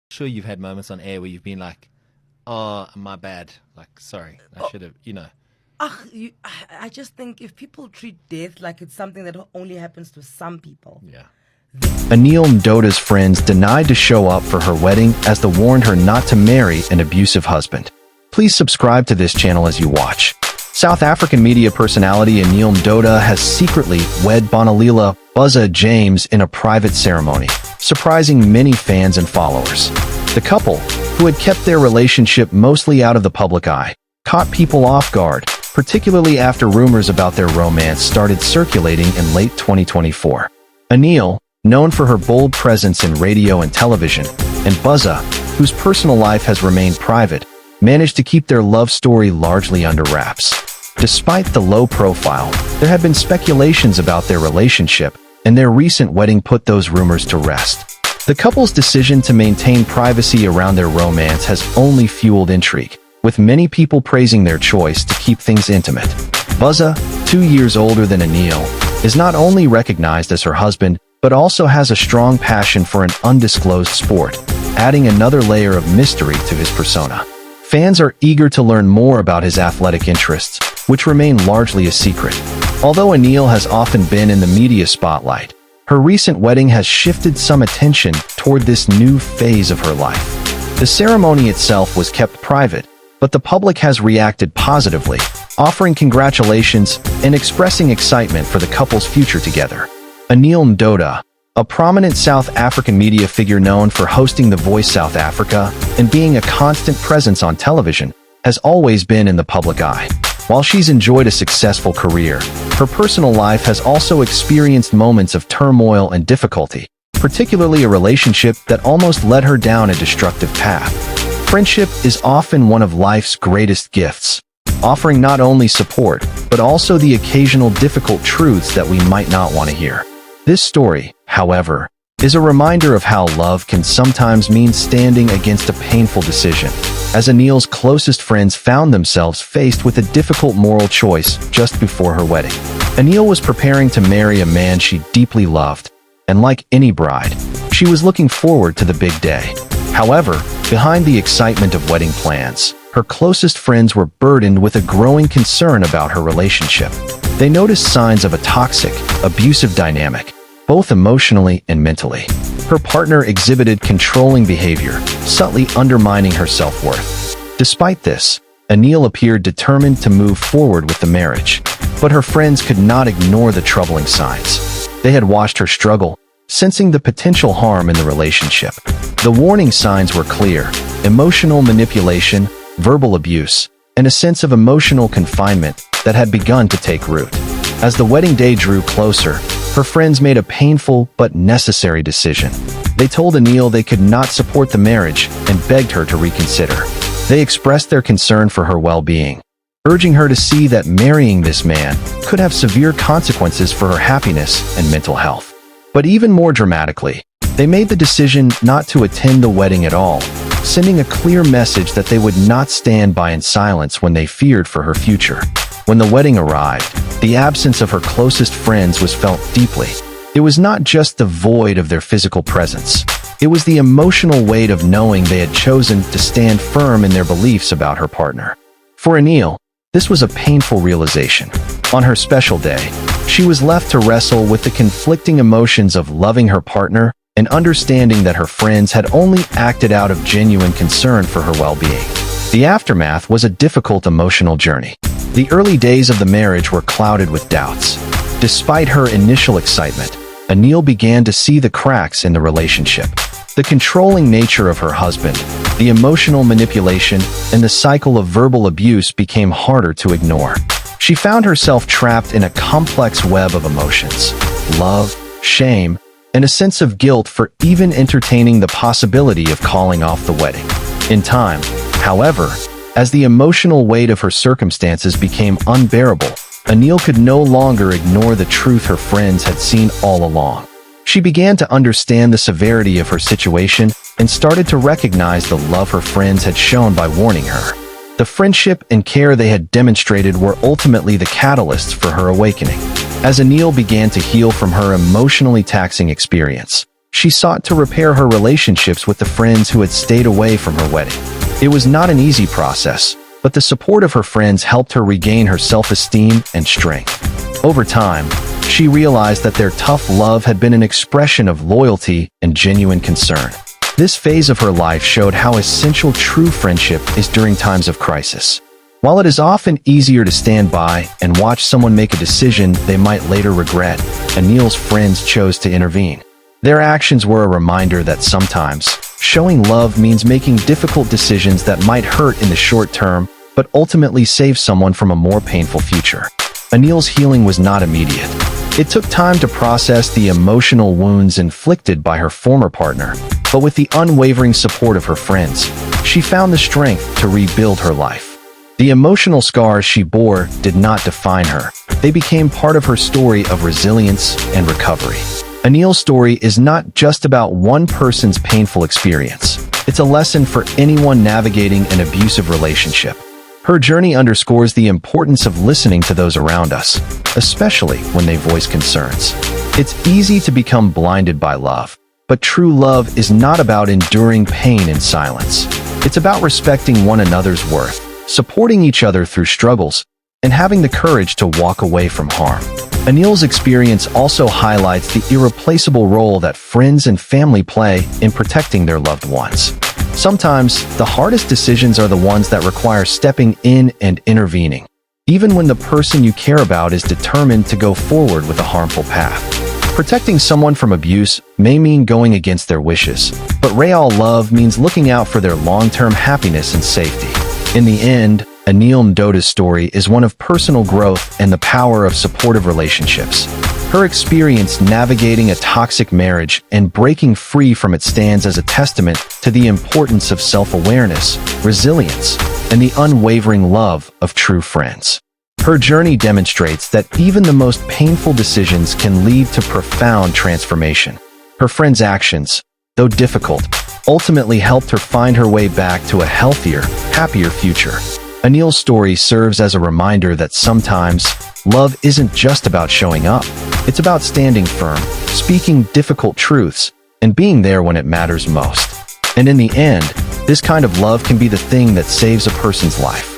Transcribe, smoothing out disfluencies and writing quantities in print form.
Sure, you've had moments on air where you've been like, "Oh, my bad. Like, sorry, I should have." I just think if people treat death like it's something that only happens to some people. Yeah. Anele Mdoda's friends denied to show up for her wedding as they warned her not to marry an abusive husband. Please subscribe to this channel as you watch. South African media personality Anele Mdoda has secretly wed Bonalila Buzza James in a private ceremony, surprising many fans and followers. The couple, who had kept their relationship mostly out of the public eye, caught people off guard, particularly after rumors about their romance started circulating in late 2024. Anele, known for her bold presence in radio and television, and Buzza, whose personal life has remained private, managed to keep their love story largely under wraps. Despite the low profile, there have been speculations about their relationship, and their recent wedding put those rumors to rest. The couple's decision to maintain privacy around their romance has only fueled intrigue, with many people praising their choice to keep things intimate. Buzza, 2 years older than Anele, is not only recognized as her husband, but also has a strong passion for an undisclosed sport, adding another layer of mystery to his persona. Fans are eager to learn more about his athletic interests, which remain largely a secret. Although Anele has often been in the media spotlight, her recent wedding has shifted some attention toward this new phase of her life. The ceremony itself was kept private, but the public has reacted positively, offering congratulations and expressing excitement for the couple's future together. Anele Mdoda, a prominent South African media figure known for hosting The Voice South Africa and being a constant presence on television, has always been in the public eye. While she's enjoyed a successful career, her personal life has also experienced moments of turmoil and difficulty, particularly a relationship that almost led her down a destructive path. Friendship is often one of life's greatest gifts, offering not only support, but also the occasional difficult truths that we might not want to hear. This story, however, is a reminder of how love can sometimes mean standing against a painful decision, as Anele's closest friends found themselves faced with a difficult moral choice just before her wedding. Anele was preparing to marry a man she deeply loved, and like any bride, she was looking forward to the big day. However, behind the excitement of wedding plans, her closest friends were burdened with a growing concern about her relationship. They noticed signs of a toxic, abusive dynamic, both emotionally and mentally. Her partner exhibited controlling behavior, subtly undermining her self-worth. Despite this, Anele appeared determined to move forward with the marriage, but her friends could not ignore the troubling signs. They had watched her struggle, sensing the potential harm in the relationship. The warning signs were clear: emotional manipulation, verbal abuse, and a sense of emotional confinement that had begun to take root. As the wedding day drew closer, her friends made a painful but necessary decision. They told Anele they could not support the marriage and begged her to reconsider. They expressed their concern for her well-being, urging her to see that marrying this man could have severe consequences for her happiness and mental health. But even more dramatically, they made the decision not to attend the wedding at all, sending a clear message that they would not stand by in silence when they feared for her future. When the wedding arrived, the absence of her closest friends was felt deeply. It was not just the void of their physical presence. It was the emotional weight of knowing they had chosen to stand firm in their beliefs about her partner. For Anele, this was a painful realization. On her special day, she was left to wrestle with the conflicting emotions of loving her partner and understanding that her friends had only acted out of genuine concern for her well-being. The aftermath was a difficult emotional journey. The early days of the marriage were clouded with doubts. Despite her initial excitement, Anele began to see the cracks in the relationship. The controlling nature of her husband, the emotional manipulation, and the cycle of verbal abuse became harder to ignore. She found herself trapped in a complex web of emotions: love, shame, and a sense of guilt for even entertaining the possibility of calling off the wedding. In time, however, as the emotional weight of her circumstances became unbearable, Anele could no longer ignore the truth her friends had seen all along. She began to understand the severity of her situation and started to recognize the love her friends had shown by warning her. The friendship and care they had demonstrated were ultimately the catalysts for her awakening. As Anele began to heal from her emotionally taxing experience, she sought to repair her relationships with the friends who had stayed away from her wedding. It was not an easy process, but the support of her friends helped her regain her self-esteem and strength. Over time, she realized that their tough love had been an expression of loyalty and genuine concern. This phase of her life showed how essential true friendship is during times of crisis. While it is often easier to stand by and watch someone make a decision they might later regret, Anele's friends chose to intervene. Their actions were a reminder that sometimes, showing love means making difficult decisions that might hurt in the short term, but ultimately save someone from a more painful future. Anele's healing was not immediate. It took time to process the emotional wounds inflicted by her former partner, but with the unwavering support of her friends, she found the strength to rebuild her life. The emotional scars she bore did not define her. They became part of her story of resilience and recovery. Anele's story is not just about one person's painful experience. It's a lesson for anyone navigating an abusive relationship. Her journey underscores the importance of listening to those around us, especially when they voice concerns. It's easy to become blinded by love, but true love is not about enduring pain in silence. It's about respecting one another's worth, supporting each other through struggles, and having the courage to walk away from harm. Anele's experience also highlights the irreplaceable role that friends and family play in protecting their loved ones. Sometimes, the hardest decisions are the ones that require stepping in and intervening, even when the person you care about is determined to go forward with a harmful path. Protecting someone from abuse may mean going against their wishes, but real love means looking out for their long-term happiness and safety. In the end, Anele Mdoda's story is one of personal growth and the power of supportive relationships. Her experience navigating a toxic marriage and breaking free from it stands as a testament to the importance of self-awareness, resilience, and the unwavering love of true friends. Her journey demonstrates that even the most painful decisions can lead to profound transformation. Her friends' actions, though difficult, ultimately helped her find her way back to a healthier, happier future. Anele's story serves as a reminder that sometimes, love isn't just about showing up. It's about standing firm, speaking difficult truths, and being there when it matters most. And in the end, this kind of love can be the thing that saves a person's life.